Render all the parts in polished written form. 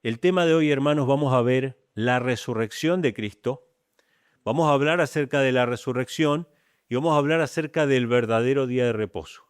El tema de hoy, hermanos, vamos a ver la resurrección de Cristo. Vamos a hablar acerca de la resurrección y vamos a hablar acerca del verdadero día de reposo.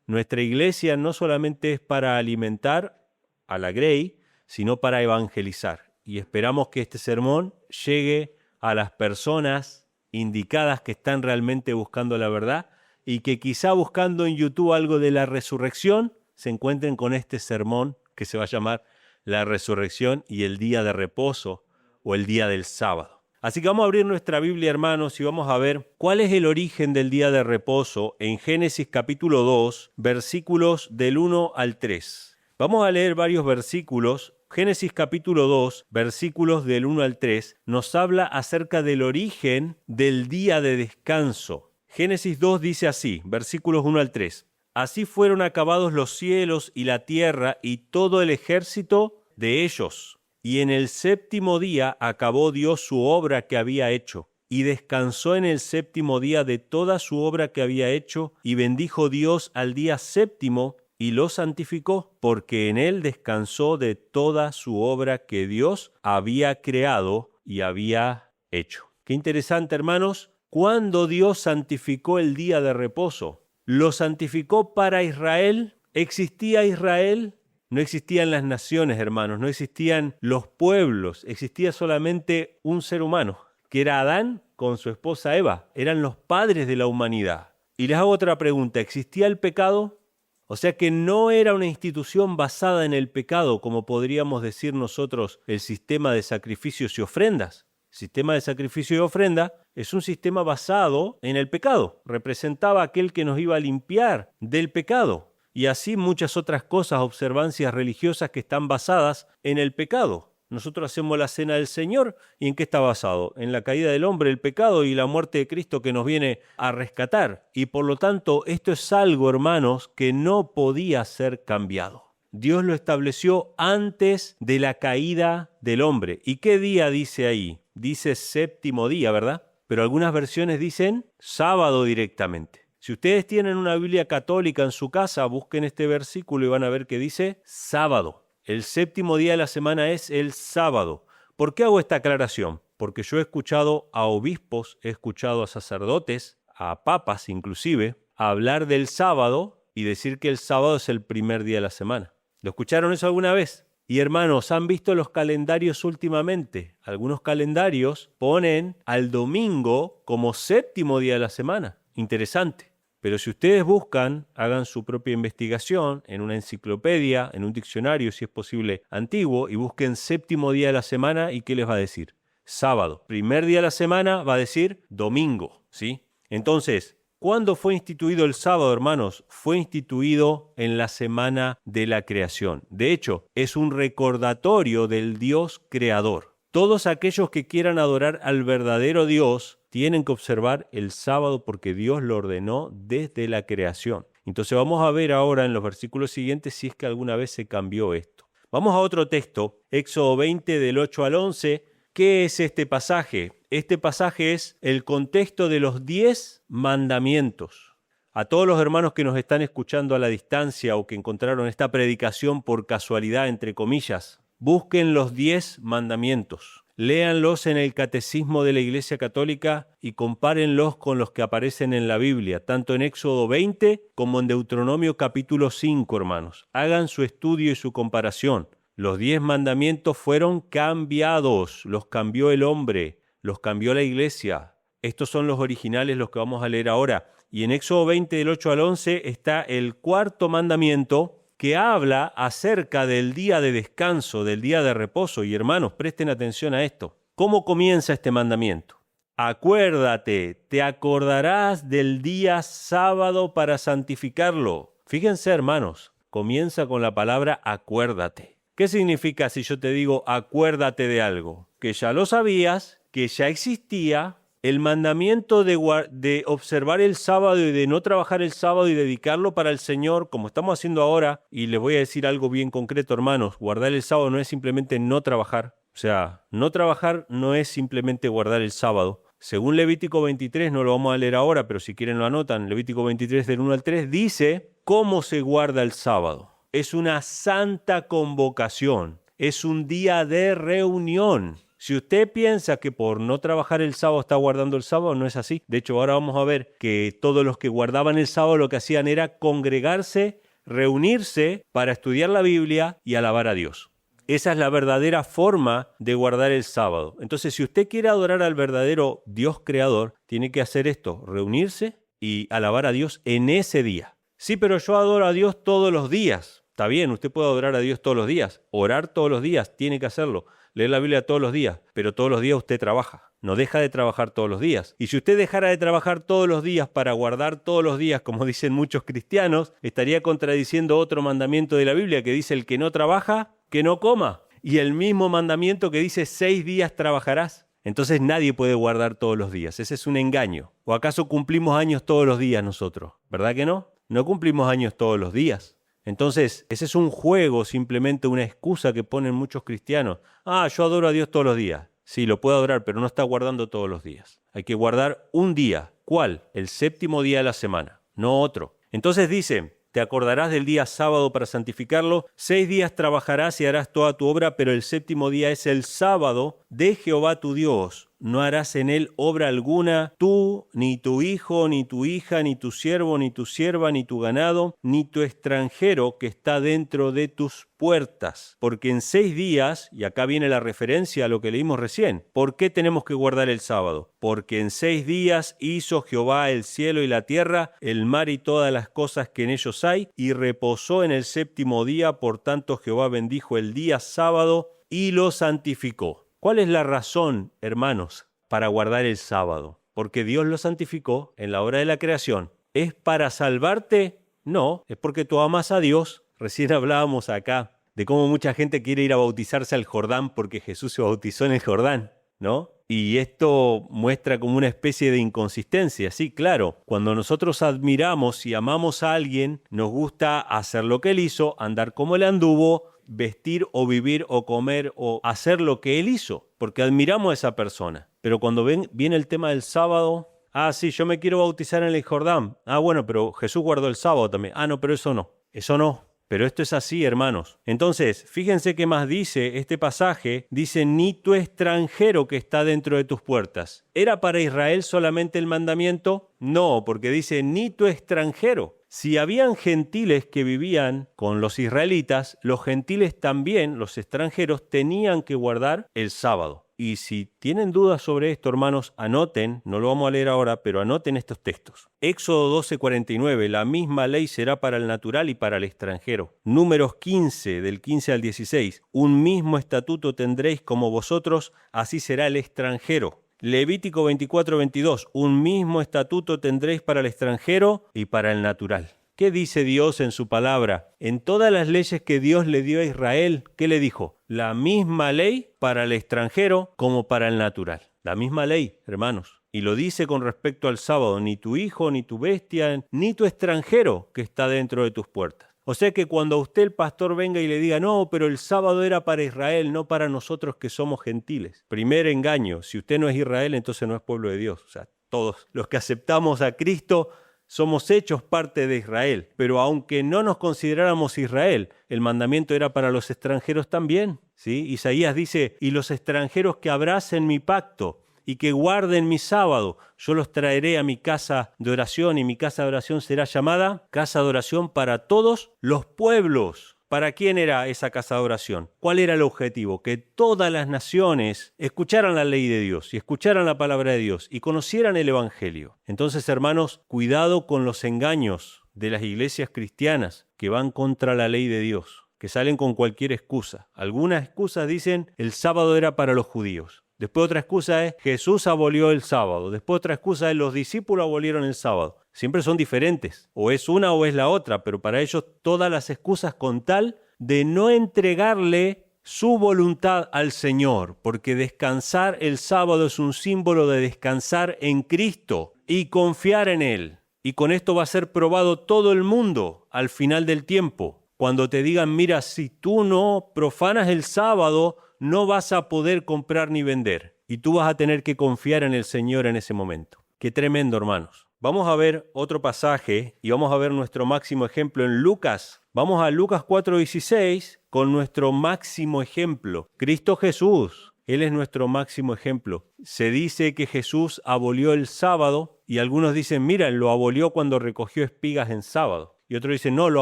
Nuestra iglesia no solamente es para alimentar a la Grey, sino para evangelizar. Y esperamos que este sermón llegue a las personas indicadas que están realmente buscando la verdad y que quizá buscando en YouTube algo de la resurrección se encuentren con este sermón que se va a llamar la resurrección y el día de reposo o el día del sábado. Así que vamos a abrir nuestra Biblia, hermanos, y vamos a ver cuál es el origen del día de reposo en Génesis capítulo 2, versículos del 1 al 3. Vamos a leer varios versículos. Génesis capítulo 2, versículos del 1 al 3, nos habla acerca del origen del día de descanso. Génesis 2 dice así, versículos 1 al 3. Así fueron acabados los cielos y la tierra y todo el ejército de ellos. Y en el séptimo día acabó Dios su obra que había hecho, y descansó en el séptimo día de toda su obra que había hecho, y bendijo Dios al día séptimo, y lo santificó, porque en él descansó de toda su obra que Dios había creado y había hecho. Qué interesante, hermanos, cuando Dios santificó el día de reposo. ¿Lo santificó para Israel? ¿Existía Israel? No existían las naciones, hermanos, no existían los pueblos, existía solamente un ser humano, que era Adán con su esposa Eva, eran los padres de la humanidad. Y les hago otra pregunta, ¿existía el pecado? O sea que no era una institución basada en el pecado, como podríamos decir nosotros el sistema de sacrificios y ofrendas. El sistema de sacrificio y ofrenda es un sistema basado en el pecado, representaba aquel que nos iba a limpiar del pecado. Y así muchas otras cosas, observancias religiosas que están basadas en el pecado. Nosotros hacemos la cena del Señor, ¿y en qué está basado? En la caída del hombre, el pecado y la muerte de Cristo que nos viene a rescatar. Y por lo tanto, esto es algo, hermanos, que no podía ser cambiado. Dios lo estableció antes de la caída del hombre. ¿Y qué día dice ahí? Dice séptimo día, ¿verdad? Pero algunas versiones dicen sábado directamente. Si ustedes tienen una Biblia católica en su casa, busquen este versículo y van a ver que dice sábado. El séptimo día de la semana es el sábado. ¿Por qué hago esta aclaración? Porque yo he escuchado a obispos, he escuchado a sacerdotes, a papas inclusive, hablar del sábado y decir que el sábado es el primer día de la semana. ¿Lo escucharon eso alguna vez? Y hermanos, ¿han visto los calendarios últimamente? Algunos calendarios ponen al domingo como séptimo día de la semana. Interesante. Pero si ustedes buscan, hagan su propia investigación en una enciclopedia, en un diccionario, si es posible, antiguo, y busquen séptimo día de la semana, ¿y qué les va a decir? Sábado. Primer día de la semana va a decir domingo, ¿sí? Entonces, ¿cuándo fue instituido el sábado, hermanos? Fue instituido en la semana de la creación. De hecho, es un recordatorio del Dios creador. Todos aquellos que quieran adorar al verdadero Dios tienen que observar el sábado porque Dios lo ordenó desde la creación. Entonces vamos a ver ahora en los versículos siguientes si es que alguna vez se cambió esto. Vamos a otro texto, Éxodo 20 del 8 al 11. ¿Qué es este pasaje? Este pasaje es el contexto de los 10 mandamientos. A todos los hermanos que nos están escuchando a la distancia o que encontraron esta predicación por casualidad, entre comillas, busquen los 10 mandamientos. Léanlos en el Catecismo de la Iglesia Católica y compárenlos con los que aparecen en la Biblia, tanto en Éxodo 20 como en Deuteronomio capítulo 5, hermanos. Hagan su estudio y su comparación. Los 10 mandamientos fueron cambiados, los cambió el hombre, los cambió la Iglesia. Estos son los originales, los que vamos a leer ahora. Y en Éxodo 20, del 8 al 11, está el cuarto mandamiento, que habla acerca del día de descanso, del día de reposo. Y hermanos, presten atención a esto. ¿Cómo comienza este mandamiento? Acuérdate, te acordarás del día sábado para santificarlo. Fíjense, hermanos, comienza con la palabra acuérdate. ¿Qué significa si yo te digo acuérdate de algo? Que ya lo sabías, que ya existía. El mandamiento de observar el sábado y de no trabajar el sábado y dedicarlo para el Señor, como estamos haciendo ahora, y les voy a decir algo bien concreto, hermanos, guardar el sábado no es simplemente no trabajar. O sea, no trabajar no es simplemente guardar el sábado. Según Levítico 23, no lo vamos a leer ahora, pero si quieren lo anotan, Levítico 23 del 1 al 3, dice cómo se guarda el sábado. Es una santa convocación. es un día de reunión. Si usted piensa que por no trabajar el sábado está guardando el sábado, no es así. De hecho, ahora vamos a ver que todos los que guardaban el sábado lo que hacían era congregarse, reunirse para estudiar la Biblia y alabar a Dios. Esa es la verdadera forma de guardar el sábado. Entonces, si usted quiere adorar al verdadero Dios creador, tiene que hacer esto, reunirse y alabar a Dios en ese día. Sí, pero yo adoro a Dios todos los días. Está bien, usted puede adorar a Dios todos los días, orar todos los días, tiene que hacerlo. Leer la Biblia todos los días, pero todos los días usted trabaja. No deja de trabajar todos los días. Y si usted dejara de trabajar todos los días para guardar todos los días, como dicen muchos cristianos, estaría contradiciendo otro mandamiento de la Biblia que dice: el que no trabaja, que no coma. Y el mismo mandamiento que dice 6 días trabajarás. Entonces nadie puede guardar todos los días. Ese es un engaño. ¿O acaso cumplimos años todos los días nosotros? ¿Verdad que no? No cumplimos años todos los días. Entonces, ese es un juego, simplemente una excusa que ponen muchos cristianos. Yo adoro a Dios todos los días. Sí, lo puedo adorar, pero no está guardando todos los días. Hay que guardar un día. ¿Cuál? El 7º día de la semana, no otro. Entonces dice: te acordarás del día sábado para santificarlo. 6 días trabajarás y harás toda tu obra, pero el 7º día es el sábado de Jehová tu Dios. No harás en él obra alguna, tú, ni tu hijo, ni tu hija, ni tu siervo, ni tu sierva, ni tu ganado, ni tu extranjero que está dentro de tus puertas. Porque en 6 días, y acá viene la referencia a lo que leímos recién, ¿por qué tenemos que guardar el sábado? Porque en 6 días hizo Jehová el cielo y la tierra, el mar y todas las cosas que en ellos hay, y reposó en el 7º día. Por tanto, Jehová bendijo el día sábado y lo santificó. ¿Cuál es la razón, hermanos, para guardar el sábado? ¿Porque Dios lo santificó en la obra de la creación? ¿Es para salvarte? No, es porque tú amas a Dios. Recién hablábamos acá de cómo mucha gente quiere ir a bautizarse al Jordán porque Jesús se bautizó en el Jordán, ¿no? Y esto muestra como una especie de inconsistencia. Sí, claro, cuando nosotros admiramos y amamos a alguien, nos gusta hacer lo que él hizo, andar como él anduvo, vestir o vivir o comer o hacer lo que él hizo, porque admiramos a esa persona. Pero cuando viene el tema del sábado, sí, yo me quiero bautizar en el Jordán. Bueno, pero Jesús guardó el sábado también. No, pero eso no. Pero esto es así, hermanos. Entonces, fíjense qué más dice este pasaje. Dice: ni tu extranjero que está dentro de tus puertas. ¿Era para Israel solamente el mandamiento? No, porque dice: ni tu extranjero. Si habían gentiles que vivían con los israelitas, los gentiles también, los extranjeros, tenían que guardar el sábado. Y si tienen dudas sobre esto, hermanos, anoten, no lo vamos a leer ahora, pero anoten estos textos. Éxodo 12:49, la misma ley será para el natural y para el extranjero. Números 15, del 15 al 16, un mismo estatuto tendréis como vosotros, así será el extranjero. Levítico 24:22, un mismo estatuto tendréis para el extranjero y para el natural. ¿Qué dice Dios en su palabra? En todas las leyes que Dios le dio a Israel, ¿qué le dijo? La misma ley para el extranjero como para el natural. La misma ley, hermanos. Y lo dice con respecto al sábado: ni tu hijo, ni tu bestia, ni tu extranjero que está dentro de tus puertas. O sea que cuando usted, el pastor, venga y le diga: no, pero el sábado era para Israel, no para nosotros que somos gentiles. Primer engaño: si usted no es Israel, entonces no es pueblo de Dios. O sea, todos los que aceptamos a Cristo somos hechos parte de Israel. Pero aunque no nos consideráramos Israel, el mandamiento era para los extranjeros también, ¿sí? Isaías dice: y los extranjeros que abracen mi pacto y que guarden mi sábado, yo los traeré a mi casa de oración, y mi casa de oración será llamada casa de oración para todos los pueblos. ¿Para quién era esa casa de oración? ¿Cuál era el objetivo? Que todas las naciones escucharan la ley de Dios y escucharan la palabra de Dios y conocieran el Evangelio. Entonces, hermanos, cuidado con los engaños de las iglesias cristianas que van contra la ley de Dios, que salen con cualquier excusa. Algunas excusas dicen: el sábado era para los judíos. Después otra excusa es: Jesús abolió el sábado. Después otra excusa es: los discípulos abolieron el sábado. Siempre son diferentes. O es una o es la otra, pero para ellos todas las excusas con tal de no entregarle su voluntad al Señor, porque descansar el sábado es un símbolo de descansar en Cristo y confiar en Él. Y con esto va a ser probado todo el mundo al final del tiempo. Cuando te digan: mira, si tú no profanas el sábado, no vas a poder comprar ni vender. Y tú vas a tener que confiar en el Señor en ese momento. Qué tremendo, hermanos. Vamos a ver otro pasaje y vamos a ver nuestro máximo ejemplo en Lucas Vamos a Lucas 4:16 con nuestro máximo ejemplo. Cristo Jesús, Él es nuestro máximo ejemplo. Se dice que Jesús abolió el sábado y algunos dicen, mira, lo abolió cuando recogió espigas en sábado. Y otros dicen, no, lo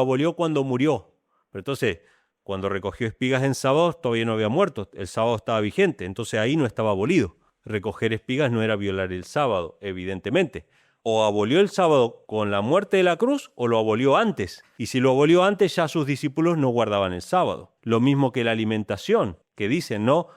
abolió cuando murió. Pero entonces, cuando recogió espigas en sábado todavía no había muerto, el sábado estaba vigente, entonces ahí no estaba abolido. Recoger espigas no era violar el sábado, evidentemente. O abolió el sábado con la muerte de la cruz o lo abolió antes. Y si lo abolió antes, ya sus discípulos no guardaban el sábado. Lo mismo que la alimentación, que dicen, no,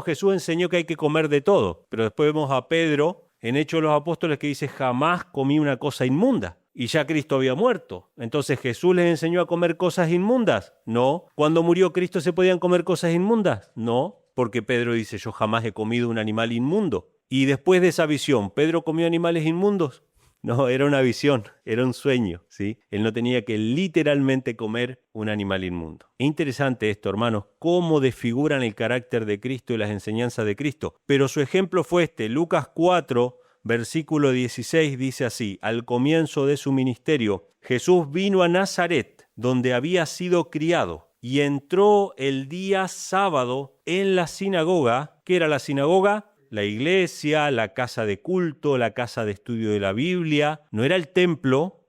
Jesús enseñó que hay que comer de todo. Pero después vemos a Pedro en Hechos de los Apóstoles que dice, jamás comí una cosa inmunda. Y ya Cristo había muerto. Entonces, ¿Jesús les enseñó a comer cosas inmundas? No. ¿Cuando murió Cristo se podían comer cosas inmundas? No. Porque Pedro dice, yo jamás he comido un animal inmundo. Y después de esa visión, ¿Pedro comió animales inmundos? No, era una visión, era un sueño, ¿sí? Él no tenía que literalmente comer un animal inmundo. Interesante esto, hermanos, cómo desfiguran el carácter de Cristo y las enseñanzas de Cristo. Pero su ejemplo fue este, Lucas 4, versículo 16 dice así, al comienzo de su ministerio, Jesús vino a Nazaret, donde había sido criado, y entró el día sábado en la sinagoga. ¿Qué era la sinagoga? La iglesia, la casa de culto, la casa de estudio de la Biblia. No era el templo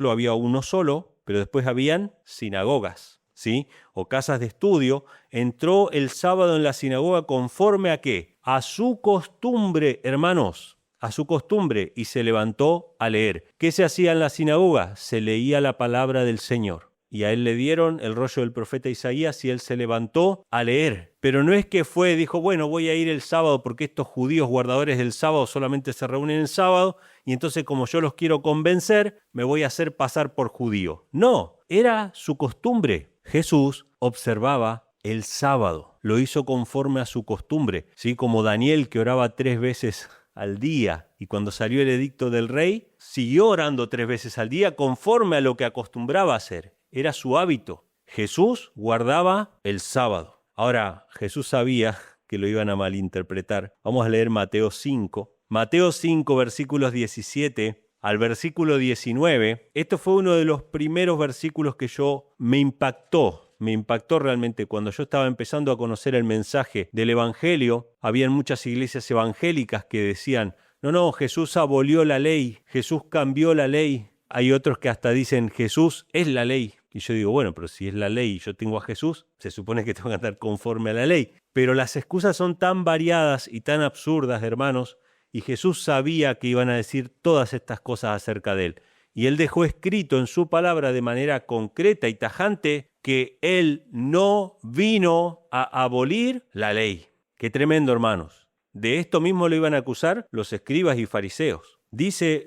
había uno solo, pero después habían sinagogas, ¿sí? O casas de estudio. Entró el sábado en la sinagoga conforme a ¿qué? A su costumbre, hermanos, a su costumbre, y se levantó a leer. ¿Qué se hacía en la sinagoga? Se leía la palabra del Señor. Y a él le dieron el rollo del profeta Isaías y él se levantó a leer. Pero no es que dijo, bueno, voy a ir el sábado porque estos judíos guardadores del sábado solamente se reúnen el sábado y entonces como yo los quiero convencer, me voy a hacer pasar por judío. No, era su costumbre. Jesús observaba el sábado, lo hizo conforme a su costumbre, ¿sí? Como Daniel que oraba 3 veces al día y cuando salió el edicto del rey, siguió orando 3 veces al día conforme a lo que acostumbraba a hacer. Era su hábito. Jesús guardaba el sábado. Ahora, Jesús sabía que lo iban a malinterpretar. Vamos a leer Mateo 5. Mateo 5, versículos 17 al versículo 19. Esto fue uno de los primeros versículos que me impactó realmente. Cuando yo estaba empezando a conocer el mensaje del Evangelio, habían muchas iglesias evangélicas que decían, no, Jesús abolió la ley, Jesús cambió la ley. Hay otros que hasta dicen, Jesús es la ley. Y yo digo, bueno, pero si es la ley y yo tengo a Jesús, se supone que tengo que andar conforme a la ley. Pero las excusas son tan variadas y tan absurdas, hermanos, y Jesús sabía que iban a decir todas estas cosas acerca de él. Y él dejó escrito en su palabra de manera concreta y tajante que él no vino a abolir la ley. Qué tremendo, hermanos. De esto mismo lo iban a acusar los escribas y fariseos. Dice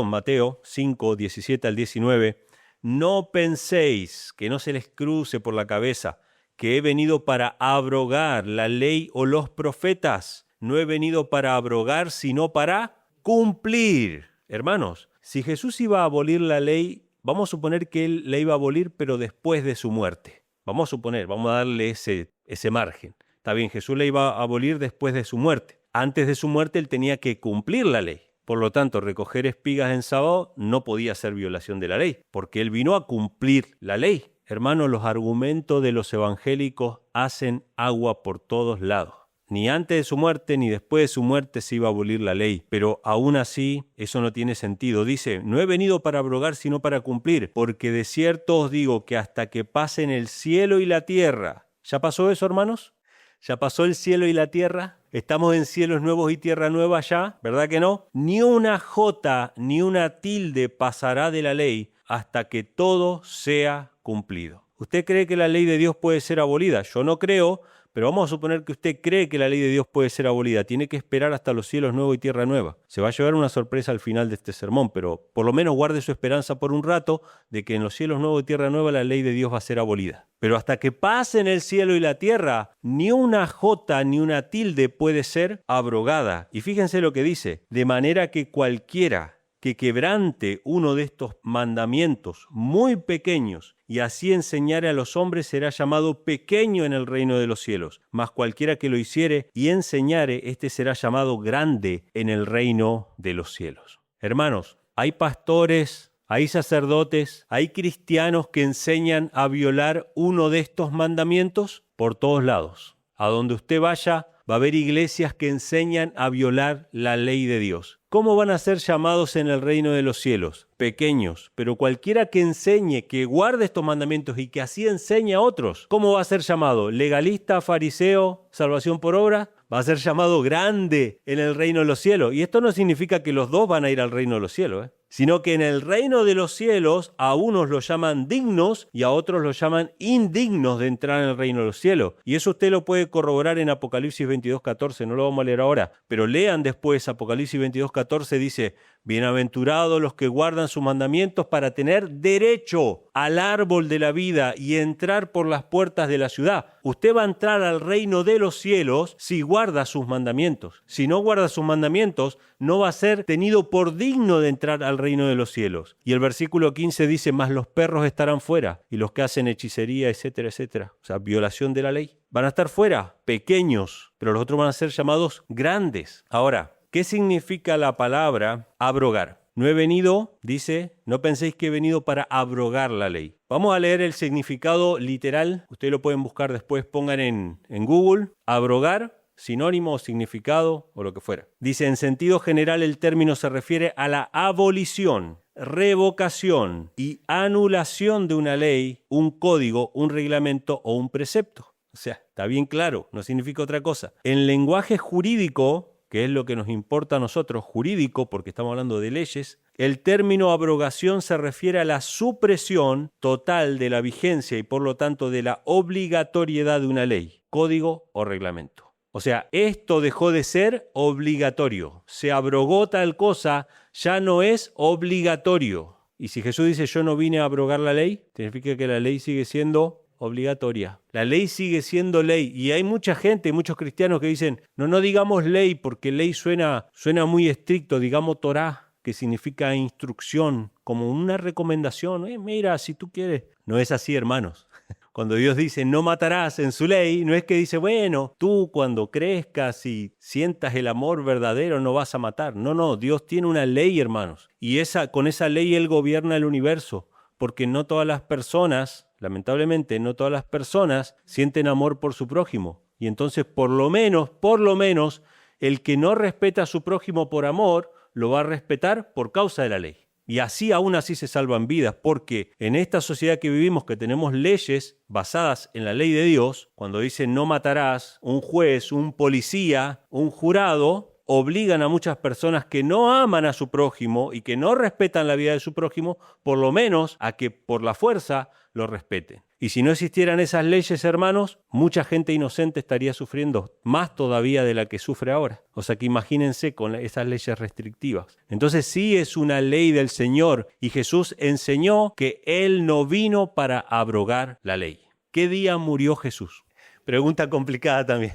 Mateo 5, 17 al 19, no penséis que no se les cruce por la cabeza que he venido para abrogar la ley o los profetas. No he venido para abrogar, sino para cumplir. Hermanos, si Jesús iba a abolir la ley, vamos a suponer que él la iba a abolir, pero después de su muerte. Vamos a darle ese margen. Está bien, Jesús la iba a abolir después de su muerte. Antes de su muerte él tenía que cumplir la ley. Por lo tanto, recoger espigas en sábado no podía ser violación de la ley, porque él vino a cumplir la ley. Hermanos, los argumentos de los evangélicos hacen agua por todos lados. Ni antes de su muerte ni después de su muerte se iba a abolir la ley, pero aún así eso no tiene sentido. Dice, no he venido para abrogar sino para cumplir, porque de cierto os digo que hasta que pasen el cielo y la tierra. ¿Ya pasó eso, hermanos? ¿Ya pasó el cielo y la tierra? ¿Estamos en cielos nuevos y tierra nueva ya? ¿Verdad que no? Ni una jota ni una tilde pasará de la ley hasta que todo sea cumplido. ¿Usted cree que la ley de Dios puede ser abolida? Yo no creo, pero vamos a suponer que usted cree que la ley de Dios puede ser abolida. Tiene que esperar hasta los cielos nuevos y tierra nueva. Se va a llevar una sorpresa al final de este sermón, pero por lo menos guarde su esperanza por un rato de que en los cielos nuevos y tierra nueva la ley de Dios va a ser abolida. Pero hasta que pasen el cielo y la tierra, ni una jota ni una tilde puede ser abrogada. Y fíjense lo que dice, de manera que cualquiera que quebrante uno de estos mandamientos muy pequeños y así enseñare a los hombres será llamado pequeño en el reino de los cielos. Mas cualquiera que lo hiciere y enseñare, éste será llamado grande en el reino de los cielos. Hermanos, hay pastores, hay sacerdotes, hay cristianos que enseñan a violar uno de estos mandamientos por todos lados. A donde usted vaya, va a haber iglesias que enseñan a violar la ley de Dios. ¿Cómo van a ser llamados en el reino de los cielos? Pequeños. Pero cualquiera que enseñe, que guarde estos mandamientos y que así enseñe a otros, ¿cómo va a ser llamado? ¿Legalista, fariseo, salvación por obra? Va a ser llamado grande en el reino de los cielos. Y esto no significa que los dos van a ir al reino de los cielos, sino que en el reino de los cielos a unos los llaman dignos y a otros los llaman indignos de entrar en el reino de los cielos. Y eso usted lo puede corroborar en Apocalipsis 22:14, no lo vamos a leer ahora, pero lean después Apocalipsis 22:14, dice: bienaventurados los que guardan sus mandamientos para tener derecho al árbol de la vida y entrar por las puertas de la ciudad. Usted va a entrar al reino de los cielos si guarda sus mandamientos. Si no guarda sus mandamientos, no va a ser tenido por digno de entrar al reino de los cielos. Y el versículo 15 dice: mas los perros estarán fuera, y los que hacen hechicería, etcétera, etcétera. O sea, violación de la ley. Van a estar fuera, pequeños, pero los otros van a ser llamados grandes. Ahora, ¿qué significa la palabra abrogar? No he venido, dice, no penséis que he venido para abrogar la ley. Vamos a leer el significado literal. Ustedes lo pueden buscar después, pongan en Google, abrogar, sinónimo o significado o lo que fuera. Dice, en sentido general el término se refiere a la abolición, revocación y anulación de una ley, un código, un reglamento o un precepto. O sea, está bien claro, no significa otra cosa. En lenguaje jurídico, que es lo que nos importa a nosotros, jurídico, porque estamos hablando de leyes, el término abrogación se refiere a la supresión total de la vigencia y por lo tanto de la obligatoriedad de una ley, código o reglamento. O sea, esto dejó de ser obligatorio, se abrogó tal cosa, ya no es obligatorio. Y si Jesús dice yo no vine a abrogar la ley, significa que la ley sigue siendo obligatoria. La ley sigue siendo ley y hay mucha gente, muchos cristianos que dicen no digamos ley porque ley suena muy estricto, digamos Torá, que significa instrucción, como una recomendación. Mira, si tú quieres. No es así, hermanos. Cuando Dios dice no matarás en su ley, no es que dice, bueno, tú cuando crezcas y sientas el amor verdadero no vas a matar. No, Dios tiene una ley, hermanos. Y con esa ley Él gobierna el universo, porque no todas las personas, lamentablemente, no todas las personas sienten amor por su prójimo. Y entonces, por lo menos, el que no respeta a su prójimo por amor, lo va a respetar por causa de la ley. Y aún así se salvan vidas, porque en esta sociedad que vivimos, que tenemos leyes basadas en la ley de Dios, cuando dice no matarás, un juez, un policía, un jurado, obligan a muchas personas que no aman a su prójimo y que no respetan la vida de su prójimo, por lo menos a que por la fuerza lo respeten. Y si no existieran esas leyes, hermanos, mucha gente inocente estaría sufriendo más todavía de la que sufre ahora. O sea que imagínense con esas leyes restrictivas. Entonces sí es una ley del Señor y Jesús enseñó que Él no vino para abrogar la ley. ¿Qué día murió Jesús? Pregunta complicada también.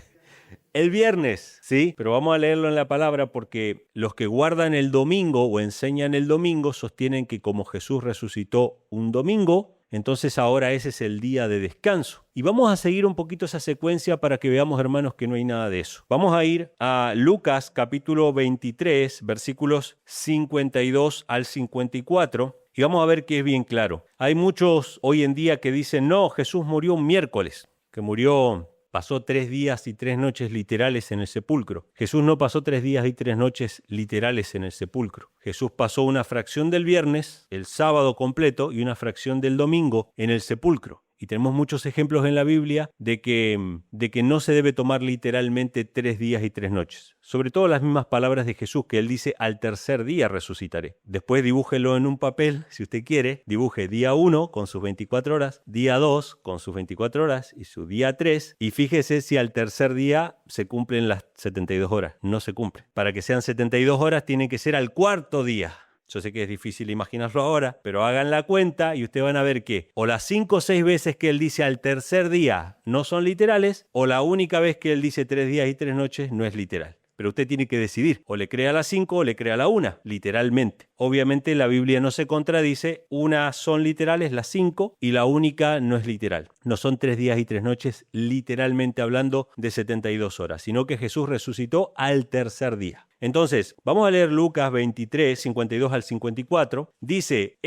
El viernes, ¿sí? Pero vamos a leerlo en la palabra porque los que guardan el domingo o enseñan el domingo sostienen que como Jesús resucitó un domingo, entonces ahora ese es el día de descanso. Y vamos a seguir un poquito esa secuencia para que veamos, hermanos, que no hay nada de eso. Vamos a ir a Lucas capítulo 23, versículos 52 al 54. Y vamos a ver que es bien claro. Hay muchos hoy en día que dicen, no, Jesús murió un miércoles, que pasó 3 días y 3 noches literales en el sepulcro. Jesús no pasó 3 días y 3 noches literales en el sepulcro. Jesús pasó una fracción del viernes, el sábado completo, y una fracción del domingo en el sepulcro. Y tenemos muchos ejemplos en la Biblia de que no se debe tomar literalmente 3 días y 3 noches. Sobre todo las mismas palabras de Jesús que Él dice, al tercer día resucitaré. Después dibújelo en un papel, si usted quiere. Dibuje día 1 con sus 24 horas, día 2 con sus 24 horas y su día 3. Y fíjese si al tercer día se cumplen las 72 horas. No se cumple. Para que sean 72 horas tiene que ser al cuarto día. Yo sé que es difícil imaginarlo ahora, pero hagan la cuenta y ustedes van a ver que o las 5 o 6 veces que Él dice al tercer día no son literales, o la única vez que Él dice 3 días y 3 noches no es literal. Pero usted tiene que decidir, o le cree a las 5 o le cree a la 1, literalmente. Obviamente la Biblia no se contradice, una son literales, las 5, y la única no es literal. No son 3 días y 3 noches, literalmente hablando de 72 horas, sino que Jesús resucitó al tercer día. Entonces, vamos a leer Lucas 23, 52 al 54. Dice,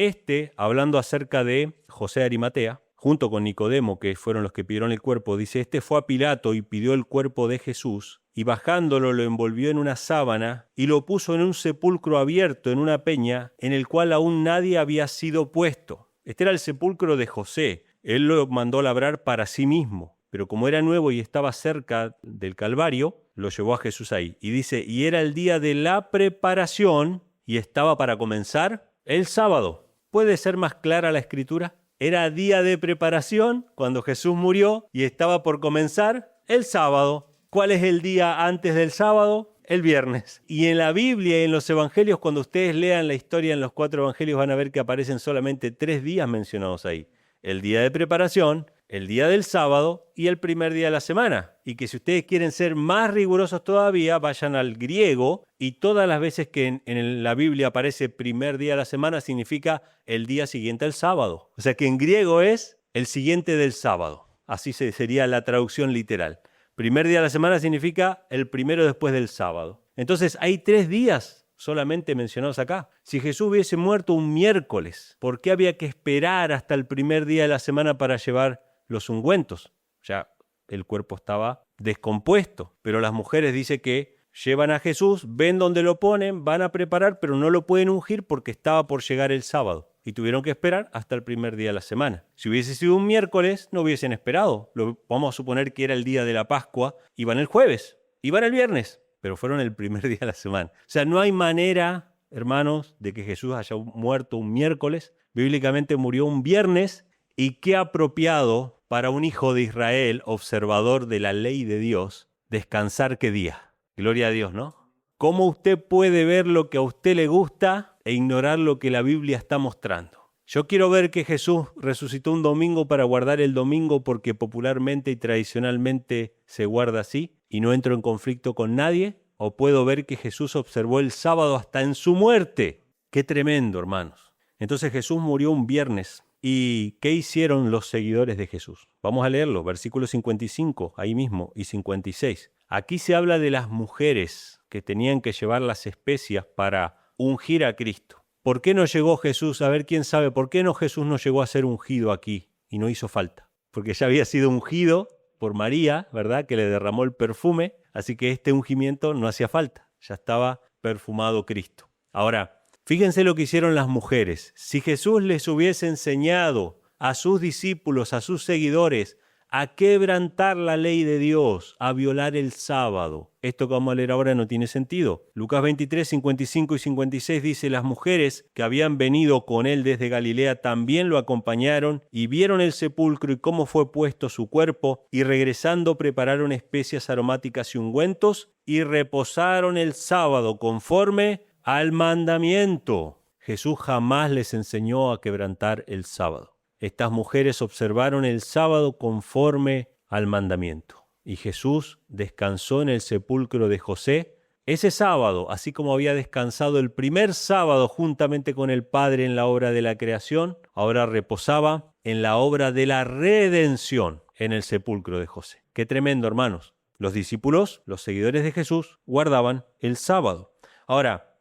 hablando acerca de José de Arimatea, junto con Nicodemo, que fueron los que pidieron el cuerpo, dice, fue a Pilato y pidió el cuerpo de Jesús, y bajándolo lo envolvió en una sábana y lo puso en un sepulcro abierto en una peña en el cual aún nadie había sido puesto. Este era el sepulcro de José. Él lo mandó labrar para sí mismo, pero como era nuevo y estaba cerca del Calvario, lo llevó a Jesús ahí. Y dice, y era el día de la preparación y estaba para comenzar el sábado. ¿Puede ser más clara la escritura? Era día de preparación cuando Jesús murió y estaba por comenzar el sábado. ¿Cuál es el día antes del sábado? El viernes. Y en la Biblia y en los evangelios, cuando ustedes lean la historia en los 4 evangelios, van a ver que aparecen solamente 3 días mencionados ahí. El día de preparación, el día del sábado y el primer día de la semana. Y que si ustedes quieren ser más rigurosos todavía, vayan al griego y todas las veces que en la Biblia aparece primer día de la semana significa el día siguiente al sábado. O sea que en griego es el siguiente del sábado. Así sería la traducción literal. Primer día de la semana significa el primero después del sábado. Entonces hay 3 días solamente mencionados acá. Si Jesús hubiese muerto un miércoles, ¿por qué había que esperar hasta el primer día de la semana para llevar los ungüentos? Ya el cuerpo estaba descompuesto, pero las mujeres dicen que llevan a Jesús, ven dónde lo ponen, van a preparar, pero no lo pueden ungir porque estaba por llegar el sábado. Y tuvieron que esperar hasta el primer día de la semana. Si hubiese sido un miércoles, no hubiesen esperado. Vamos a suponer que era el día de la Pascua. Iban el jueves, iban el viernes, pero fueron el primer día de la semana. O sea, no hay manera, hermanos, de que Jesús haya muerto un miércoles. Bíblicamente murió un viernes. Y qué apropiado para un hijo de Israel, observador de la ley de Dios, descansar qué día. Gloria a Dios, ¿no? ¿Cómo usted puede ver lo que a usted le gusta e ignorar lo que la Biblia está mostrando? Yo quiero ver que Jesús resucitó un domingo para guardar el domingo porque popularmente y tradicionalmente se guarda así y no entro en conflicto con nadie. O puedo ver que Jesús observó el sábado hasta en su muerte. ¡Qué tremendo, hermanos! Entonces Jesús murió un viernes. ¿Y qué hicieron los seguidores de Jesús? Vamos a leerlo, versículos 55, ahí mismo, y 56. Aquí se habla de las mujeres que tenían que llevar las especias para ungir a Cristo. ¿Por qué no llegó Jesús? A ver, quién sabe, ¿por qué no Jesús no llegó a ser ungido aquí y no hizo falta? Porque ya había sido ungido por María, ¿verdad? Que le derramó el perfume, así que este ungimiento no hacía falta, ya estaba perfumado Cristo. Ahora, fíjense lo que hicieron las mujeres. Si Jesús les hubiese enseñado a sus discípulos, a sus seguidores, a quebrantar la ley de Dios, a violar el sábado. Esto que vamos a leer ahora no tiene sentido. Lucas 23, 55 y 56 dice, las mujeres que habían venido con él desde Galilea también lo acompañaron y vieron el sepulcro y cómo fue puesto su cuerpo, y regresando prepararon especias aromáticas y ungüentos y reposaron el sábado conforme al mandamiento. Jesús jamás les enseñó a quebrantar el sábado. Estas mujeres observaron el sábado conforme al mandamiento. Y Jesús descansó en el sepulcro de José ese sábado, así como había descansado el primer sábado juntamente con el Padre en la obra de la creación, ahora reposaba en la obra de la redención en el sepulcro de José. Qué tremendo, hermanos. Los discípulos, los seguidores de Jesús, guardaban el sábado. Ahora,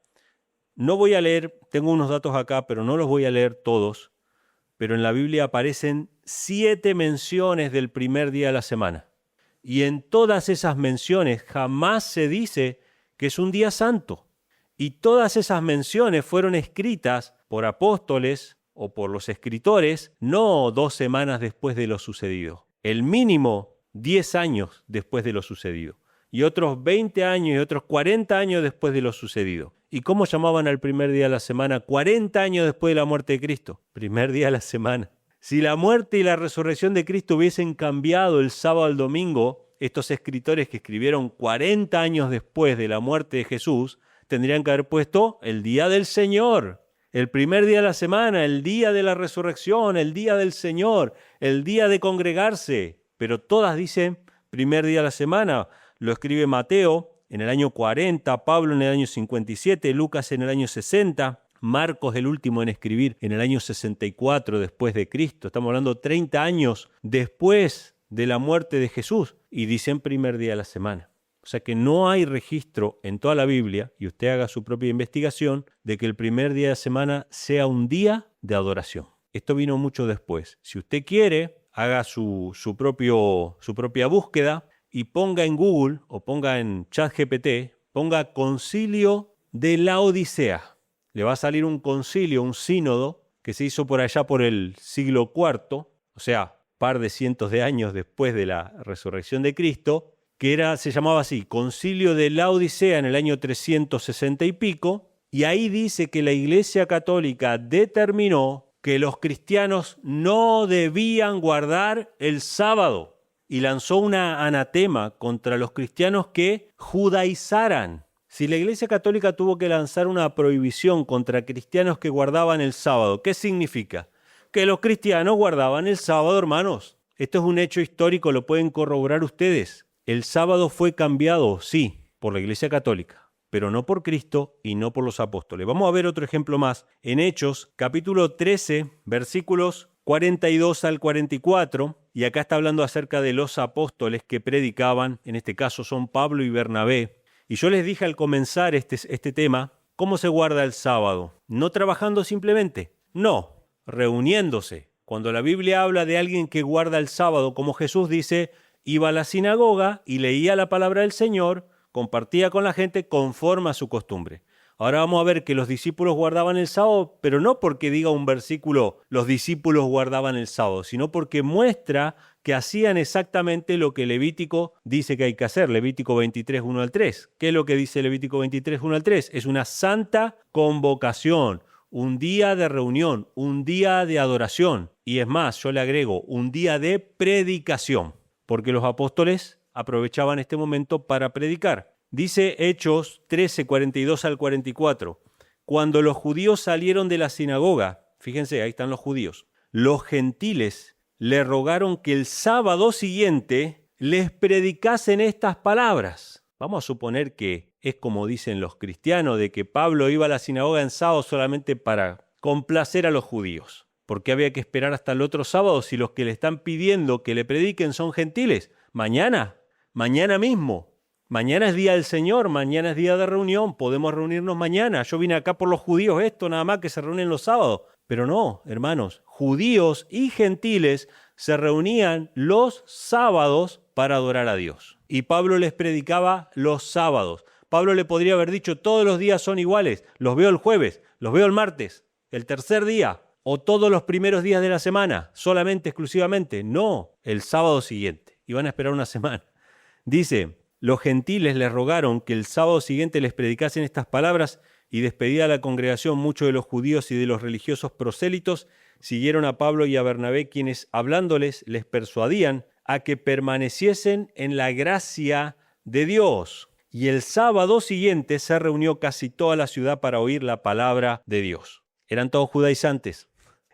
no voy a leer, tengo unos datos acá, pero no los voy a leer todos. Pero en la Biblia aparecen 7 menciones del primer día de la semana. Y en todas esas menciones jamás se dice que es un día santo. Y todas esas menciones fueron escritas por apóstoles o por los escritores, no 2 semanas después de lo sucedido. El mínimo 10 años después de lo sucedido. Y otros 20 años y otros 40 años después de lo sucedido. ¿Y cómo llamaban al primer día de la semana 40 años después de la muerte de Cristo? Primer día de la semana. Si la muerte y la resurrección de Cristo hubiesen cambiado el sábado al domingo, estos escritores que escribieron 40 años después de la muerte de Jesús, tendrían que haber puesto el día del Señor, el primer día de la semana, el día de la resurrección, el día del Señor, el día de congregarse. Pero todas dicen primer día de la semana. Lo escribe Mateo en el año 40, Pablo en el año 57, Lucas en el año 60, Marcos el último en escribir en el año 64 después de Cristo. Estamos hablando 30 años después de la muerte de Jesús y dicen primer día de la semana. O sea que no hay registro en toda la Biblia, y usted haga su propia investigación, de que el primer día de la semana sea un día de adoración. Esto vino mucho después. Si usted quiere, haga su propia búsqueda y ponga en Google o ponga en ChatGPT, ponga Concilio de Laodicea. Le va a salir un concilio, un sínodo, que se hizo por allá por el siglo IV, o sea, par de cientos de años después de la resurrección de Cristo, que se llamaba así, Concilio de Laodicea en el año 360 y pico, y ahí dice que la Iglesia Católica determinó que los cristianos no debían guardar el sábado y lanzó una anatema contra los cristianos que judaizaran. Si la Iglesia Católica tuvo que lanzar una prohibición contra cristianos que guardaban el sábado, ¿qué significa? Que los cristianos guardaban el sábado, hermanos. Esto es un hecho histórico, lo pueden corroborar ustedes. El sábado fue cambiado, sí, por la Iglesia Católica, pero no por Cristo y no por los apóstoles. Vamos a ver otro ejemplo más. En Hechos, capítulo 13, versículos 42 al 44, y acá está hablando acerca de los apóstoles que predicaban, en este caso son Pablo y Bernabé. Y yo les dije al comenzar este tema, ¿cómo se guarda el sábado? No trabajando simplemente, no, reuniéndose. Cuando la Biblia habla de alguien que guarda el sábado, como Jesús dice, iba a la sinagoga y leía la palabra del Señor, compartía con la gente conforme a su costumbre. Ahora vamos a ver que los discípulos guardaban el sábado, pero no porque diga un versículo, los discípulos guardaban el sábado, sino porque muestra que hacían exactamente lo que Levítico dice que hay que hacer, Levítico 23, 1 al 3. ¿Qué es lo que dice Levítico 23, 1 al 3? Es una santa convocación, un día de reunión, un día de adoración. Y es más, yo le agrego, un día de predicación, porque los apóstoles aprovechaban este momento para predicar. Dice Hechos 13, 42 al 44, cuando los judíos salieron de la sinagoga, fíjense, ahí están los judíos, los gentiles le rogaron que el sábado siguiente les predicasen estas palabras. Vamos a suponer que es como dicen los cristianos, de que Pablo iba a la sinagoga en sábado solamente para complacer a los judíos. ¿Por qué había que esperar hasta el otro sábado si los que le están pidiendo que le prediquen son gentiles? Mañana mismo. Mañana es día del Señor, mañana es día de reunión, podemos reunirnos mañana. Yo vine acá por los judíos, esto nada más que se reúnen los sábados. Pero no, hermanos, judíos y gentiles se reunían los sábados para adorar a Dios. Y Pablo les predicaba los sábados. Pablo le podría haber dicho, todos los días son iguales, los veo el jueves, los veo el martes, el tercer día, o todos los primeros días de la semana, solamente, exclusivamente. No, el sábado siguiente. Y van a esperar una semana. Dice, los gentiles les rogaron que el sábado siguiente les predicasen estas palabras y despedida a la congregación, muchos de los judíos y de los religiosos prosélitos siguieron a Pablo y a Bernabé, quienes hablándoles les persuadían a que permaneciesen en la gracia de Dios. Y el sábado siguiente se reunió casi toda la ciudad para oír la palabra de Dios. Eran todos judaizantes,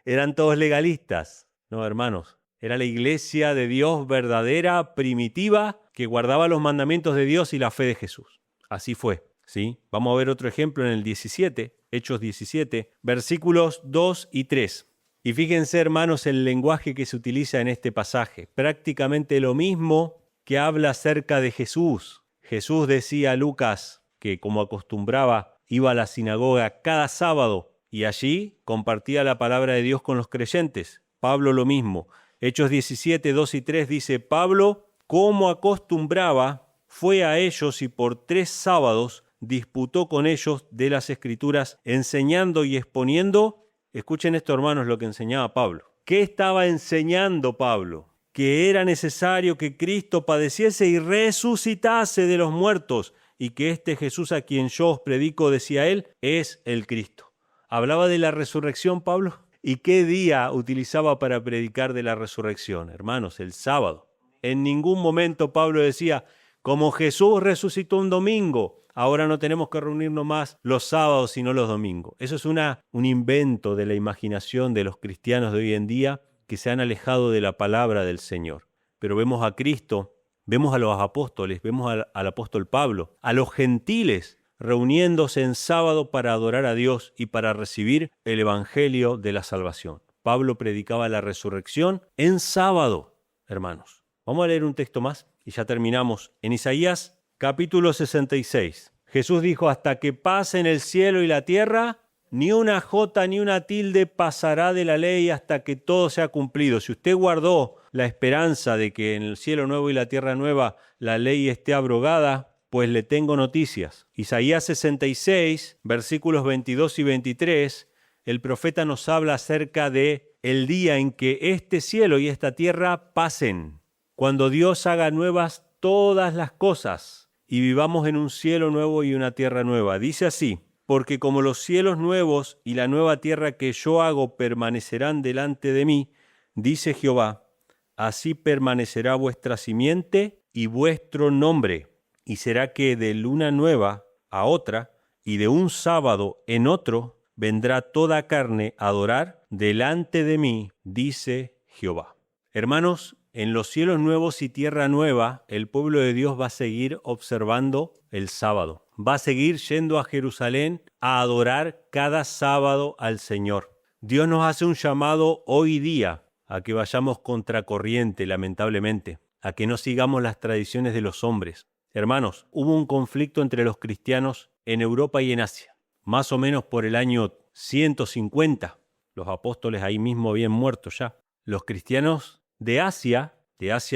eran todos legalistas, no, hermanos. Era la iglesia de Dios verdadera, primitiva, que guardaba los mandamientos de Dios y la fe de Jesús. Así fue, ¿sí? Vamos a ver otro ejemplo en el 17, Hechos 17, versículos 2 y 3. Y fíjense, hermanos, el lenguaje que se utiliza en este pasaje. Prácticamente lo mismo que habla acerca de Jesús. Jesús decía a Lucas que, como acostumbraba, iba a la sinagoga cada sábado y allí compartía la palabra de Dios con los creyentes. Pablo lo mismo. Hechos 17, 2 y 3 dice, Pablo, como acostumbraba, fue a ellos y por 3 sábados disputó con ellos de las Escrituras, enseñando y exponiendo. Escuchen esto, hermanos, lo que enseñaba Pablo. ¿Qué estaba enseñando Pablo? Que era necesario que Cristo padeciese y resucitase de los muertos, y que este Jesús a quien yo os predico, decía él, es el Cristo. ¿Hablaba de la resurrección, Pablo? ¿Y qué día utilizaba para predicar de la resurrección? Hermanos, el sábado. En ningún momento Pablo decía, como Jesús resucitó un domingo, ahora no tenemos que reunirnos más los sábados sino los domingos. Eso es un invento de la imaginación de los cristianos de hoy en día que se han alejado de la palabra del Señor. Pero vemos a Cristo Vemos a los apóstoles, vemos al apóstol Pablo, a los gentiles reuniéndose en sábado para adorar a Dios y para recibir el evangelio de la salvación. Pablo predicaba la resurrección en sábado, hermanos. Vamos a leer un texto más y ya terminamos. En Isaías capítulo 66, Jesús dijo: hasta que pasen el cielo y la tierra, ni una jota ni una tilde pasará de la ley hasta que todo sea cumplido. Si usted guardó la esperanza de que en el cielo nuevo y la tierra nueva la ley esté abrogada, pues le tengo noticias. Isaías 66, versículos 22 y 23, el profeta nos habla acerca de el día en que este cielo y esta tierra pasen, cuando Dios haga nuevas todas las cosas y vivamos en un cielo nuevo y una tierra nueva. Dice así: porque como los cielos nuevos y la nueva tierra que yo hago permanecerán delante de mí, dice Jehová, así permanecerá vuestra simiente y vuestro nombre. Y será que de luna nueva a otra y de un sábado en otro vendrá toda carne a adorar delante de mí, dice Jehová. Hermanos, en los cielos nuevos y tierra nueva, el pueblo de Dios va a seguir observando el sábado. Va a seguir yendo a Jerusalén a adorar cada sábado al Señor. Dios nos hace un llamado hoy día a que vayamos contracorriente, lamentablemente, a que no sigamos las tradiciones de los hombres. Hermanos, hubo un conflicto entre los cristianos en Europa y en Asia, más o menos por el año 150. Los apóstoles ahí mismo habían muerto ya. Los cristianos de Asia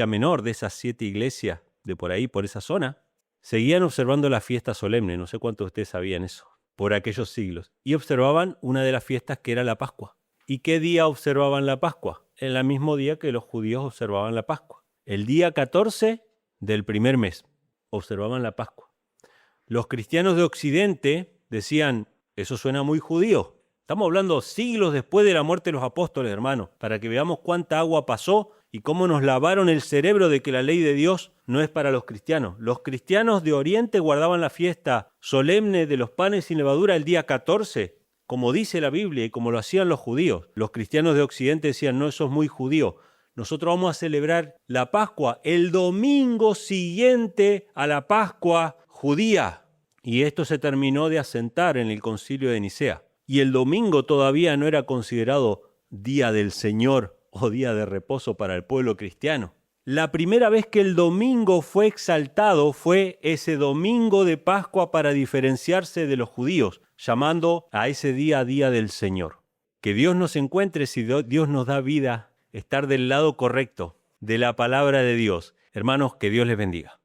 Menor, de esas 7 iglesias de por ahí, por esa zona, seguían observando la fiesta solemne, no sé cuántos de ustedes sabían eso, por aquellos siglos, y observaban una de las fiestas que era la Pascua. ¿Y qué día observaban la Pascua? En el mismo día que los judíos observaban la Pascua. El día 14 del primer mes observaban la Pascua. Los cristianos de Occidente decían: eso suena muy judío. Estamos hablando siglos después de la muerte de los apóstoles, hermanos, para que veamos cuánta agua pasó y cómo nos lavaron el cerebro de que la ley de Dios no es para los cristianos. Los cristianos de Oriente guardaban la fiesta solemne de los panes sin levadura el día 14, como dice la Biblia y como lo hacían los judíos. Los cristianos de Occidente decían: no, eso es muy judío. Nosotros vamos a celebrar la Pascua el domingo siguiente a la Pascua judía. Y esto se terminó de asentar en el Concilio de Nicea. Y el domingo todavía no era considerado día del Señor o día de reposo para el pueblo cristiano. La primera vez que el domingo fue exaltado fue ese domingo de Pascua para diferenciarse de los judíos, llamando a ese día Día del Señor. Que Dios nos encuentre, si Dios nos da vida, estar del lado correcto de la palabra de Dios. Hermanos, que Dios les bendiga.